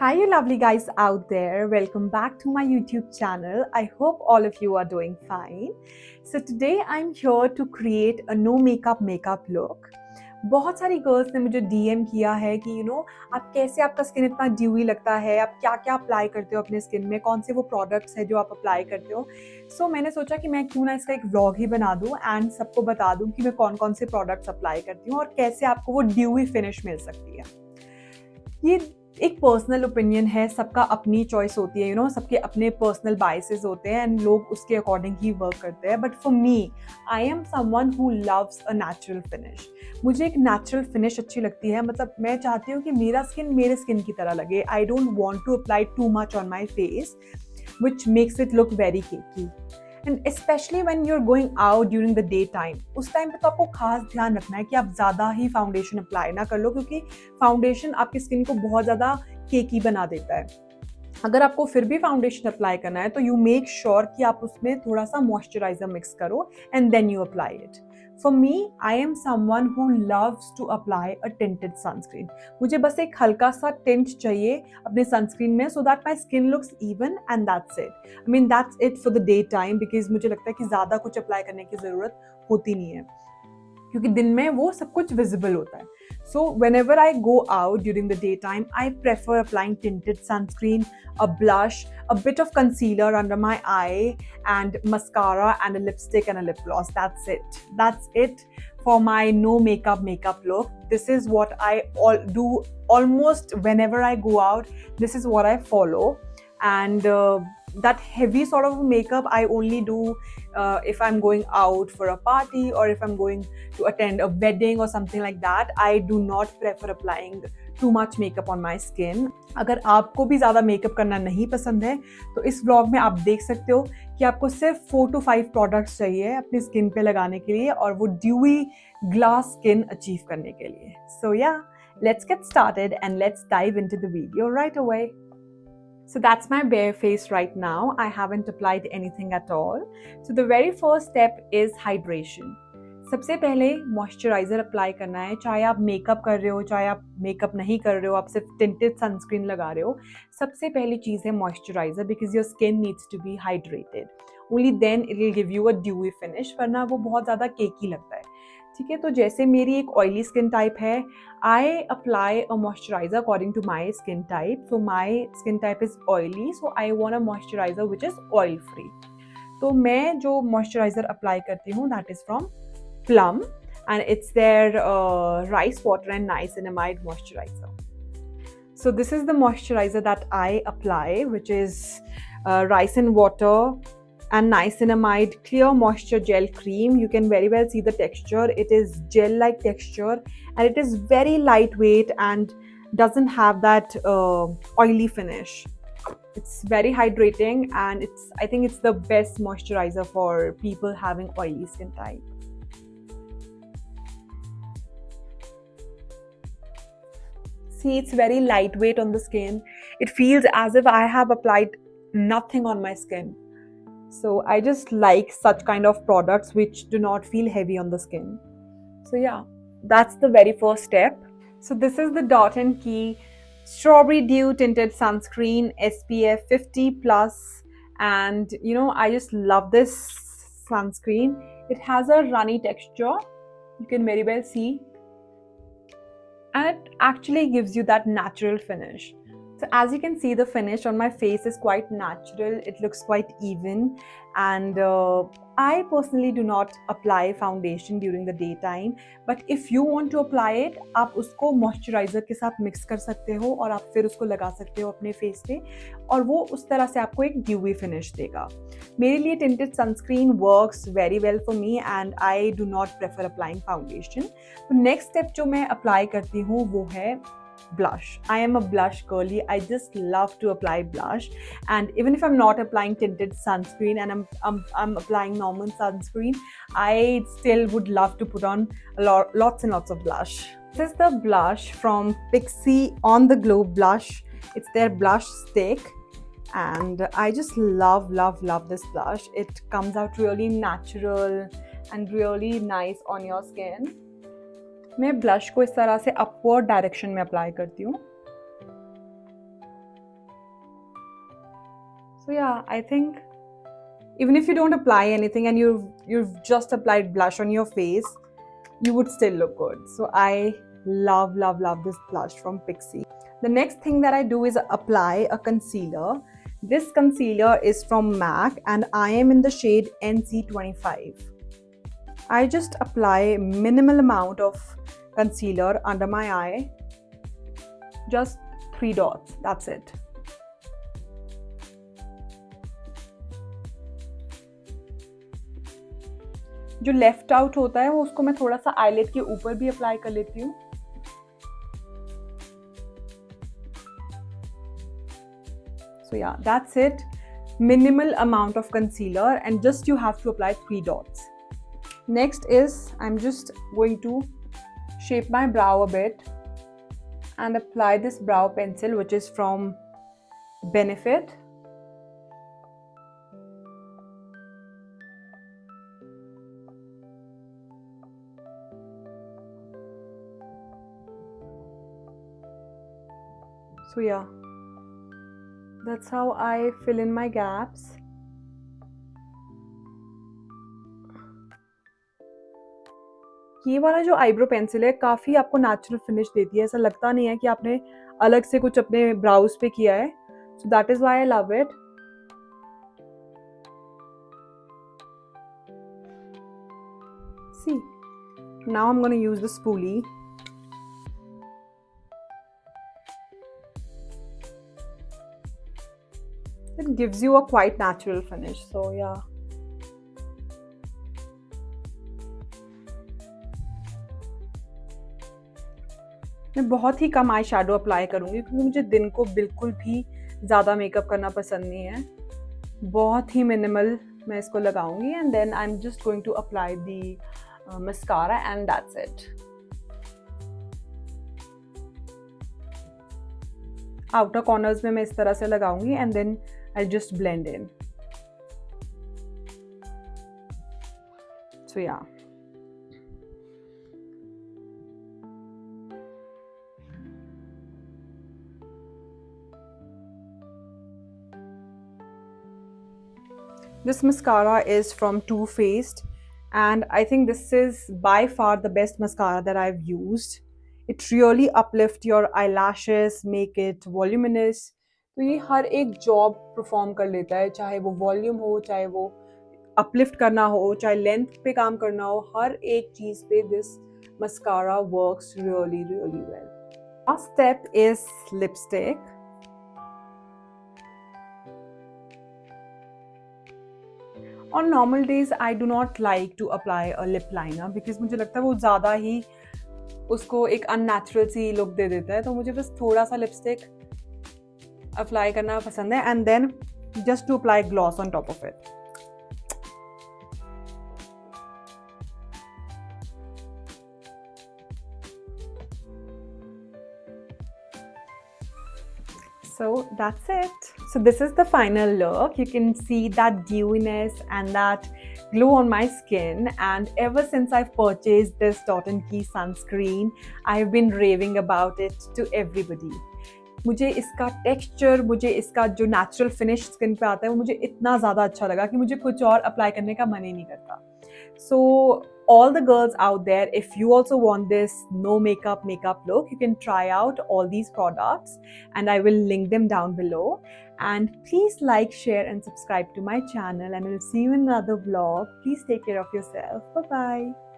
Hi, you lovely guys out there. Welcome back to my YouTube channel. I hope all of you are doing fine. So today I'm here to create a no makeup look. बहुत सारी girls ने मुझे DM किया है कि आप कैसे आपका स्किन इतना ड्यूई लगता है, आप क्या क्या अप्लाई करते हो अपने स्किन में, कौन से वो प्रोडक्ट्स है जो आप अप्लाई करते हो। सो मैंने सोचा कि मैं क्यों ना इसका एक व्लॉग ही बना दूं एंड सबको बता दूं कि मैं कौन कौन से प्रोडक्ट्स अप्लाई करती हूँ और कैसे आपको वो ड्यूई फिनिश मिल सकती है। ये एक पर्सनल ओपिनियन है, सबका अपनी चॉइस होती है, सबके अपने पर्सनल बायसेस होते हैं एंड लोग उसके अकॉर्डिंग ही वर्क करते हैं। But for me, I am someone who loves a natural finish. मुझे एक नेचुरल फिनिश अच्छी लगती है, मतलब मैं चाहती हूँ कि मेरा स्किन मेरे स्किन की तरह लगे। I don't want to apply too much on my face which makes it look very cakey. And specially when you are going out during the day time, उस टाइम पे तो आपको खास ध्यान रखना है कि आप ज़्यादा ही फाउंडेशन अप्लाई ना कर लो, क्योंकि फाउंडेशन आपकी स्किन को बहुत ज़्यादा केकी बना देता है। अगर आपको फिर भी फाउंडेशन अप्लाई करना है तो यू मेक श्योर कि आप उसमें थोड़ा सा मॉइस्चराइजर मिक्स करो and then you apply it. For me, I am someone who loves to apply a tinted sunscreen. मुझे बस एक हल्का सा टिंट चाहिए अपने सनस्क्रीन में, so that my skin looks even and that's it. I mean that's it for the day time, because मुझे लगता है कि ज़्यादा कुछ अप्लाई करने की ज़रूरत होती नहीं है, क्योंकि दिन में वो सब कुछ विजिबल होता है। So whenever I go out during the daytime, I prefer applying tinted sunscreen, a blush, a bit of concealer under my eye, and mascara and a lipstick and a lip gloss. That's it. That's it for my no makeup look. This is what I do almost whenever I go out. This is what I follow. And that heavy sort of makeup I only do if I'm going out for a party or if I'm going to attend a wedding or something like that. I do not prefer applying too much makeup on my skin. अगर आपको भी ज़्यादा makeup करना नहीं पसंद है तो इस व्लॉग में आप देख सकते हो कि आपको सिर्फ 4 to 5 प्रोडक्ट्स चाहिए अपनी स्किन पे लगाने के लिए और वो ड्यूई ग्लास स्किन अचीव करने के लिए। So yeah, let's get started and let's dive into the video right away. So that's my bare face right now. I haven't applied anything at all. So the very first step is hydration. सबसे पहले moisturiser apply करना है, चाहे आप makeup कर रहे हो, चाहे आप मेकअप नहीं कर रहे हो, आप सिर्फ टिंटेड सनस्क्रीन लगा रहे हो। सबसे पहली चीज़ है moisturiser, because your skin needs to be hydrated. Only then it will give you a dewy finish, वरना वो बहुत ज़्यादा केकी लगता है। ठीक है, तो जैसे मेरी एक ऑयली स्किन टाइप है, I apply a moisturiser according to my skin type. So my skin type is oily, so I want a moisturiser which is oil free. तो मैं जो मॉइस्चराइजर अप्लाई करती हूँ that is from Plum, and it's their rice water and niacinamide moisturizer. So this is the moisturizer that I apply, which is rice and water and niacinamide clear moisture gel cream. You can very well see the texture. It is gel like texture and it is very lightweight and doesn't have that oily finish. It's very hydrating and I think it's the best moisturizer for people having oily skin type. See, it's very lightweight on the skin. It feels as if I have applied nothing on my skin. So I just like such kind of products which do not feel heavy on the skin. So yeah, that's the very first step. So this is the Dot & Key Strawberry Dew Tinted Sunscreen SPF 50 plus. And I just love this sunscreen. It has a runny texture. You can very well see. And it actually gives you that natural finish. So as you can see, the finish on my face is quite natural. It looks quite even. And I personally do not apply foundation during the daytime. But if you want to apply it, आप उसको moisturizer के साथ mix कर सकते हो और आप फिर उसको लगा सकते हो अपने face पे और वो उस तरह से आपको एक dewy finish देगा। मेरे लिए tinted sunscreen works very well for me and I do not prefer applying foundation. तो next step जो मैं apply करती हूँ वो है blush. I am a blush girly. I just love to apply blush, and even if I'm not applying tinted sunscreen and I'm applying normal sunscreen, I still would love to put on lots and lots of blush. This is the blush from Pixi On The Glow blush. It's their blush stick and I just love this blush. It comes out really natural and really nice on your skin. मैं blush को इस तरह से upward direction में apply करती हूँ So yeah, I think even if you don't apply anything and you've just applied blush on your face, you would still look good. So I love this blush from Pixi. The next thing that I do is apply a concealer. This concealer is from MAC and I am in the shade NC25. I just apply minimal amount of concealer under my eye, just 3 dots, that's it. जो left out होता है वो उसको मैं थोड़ा सा eyelid के ऊपर भी अप्लाई कर लेती हूँ. So yeah, that's it. Minimal amount of concealer and just you have to apply 3 dots. Next is I'm just going to shape my brow a bit and apply this brow pencil which is from Benefit. So yeah, that's how I fill in my gaps. ये वाला जो eyebrow pencil है काफ़ी आपको natural finish देती है, ऐसा लगता नहीं है कि आपने अलग से कुछ अपने ब्राउज पे किया है. So that is why I love it. See, now I'm going to use the spoolie. It gives you a quite natural finish, so yeah. मैं बहुत ही कम आई शेडो अप्लाई करूँगी क्योंकि मुझे दिन को बिल्कुल भी ज़्यादा मेकअप करना पसंद नहीं है. बहुत ही मिनिमल मैं इसको लगाऊंगी and then I am just going to apply the mascara and that's it. Outer corners में मैं इस तरह से लगाऊंगी and then I just blend in. So yeah, this mascara is from Too Faced and I think this is by far the best mascara that I've used. It really uplifts your eyelashes, make it voluminous. तो ये हर एक job perform कर लेता है, चाहे वो volume हो, चाहे वो अपलिफ्ट करना हो, चाहे लेंथ पे काम करना हो, हर एक चीज़ पे this mascara works really well. Last step is lipstick. On normal days, I do not like to apply a lip liner because मुझे लगता है वो ज़्यादा ही उसको एक unnatural सी लुक दे देता है. तो मुझे बस थोड़ा सा लिपस्टिक अप्लाई करना पसंद है and then just to apply gloss on top of it. So that's it. So this is the final look. You can see that dewiness and that glow on my skin, and ever since I've purchased this Dot & Key sunscreen, I've been raving about it to everybody. मुझे इसका texture, मुझे इसका जो natural finish skin पे आता है वो मुझे इतना ज़्यादा अच्छा लगा कि मुझे कुछ और अप्लाई करने का मन ही नहीं करता. So all the girls out there, if you also want this no makeup look, you can try out all these products and I will link them down below. And please like, share and subscribe to my channel, and I'll see you in another vlog. Please take care of yourself. Bye bye.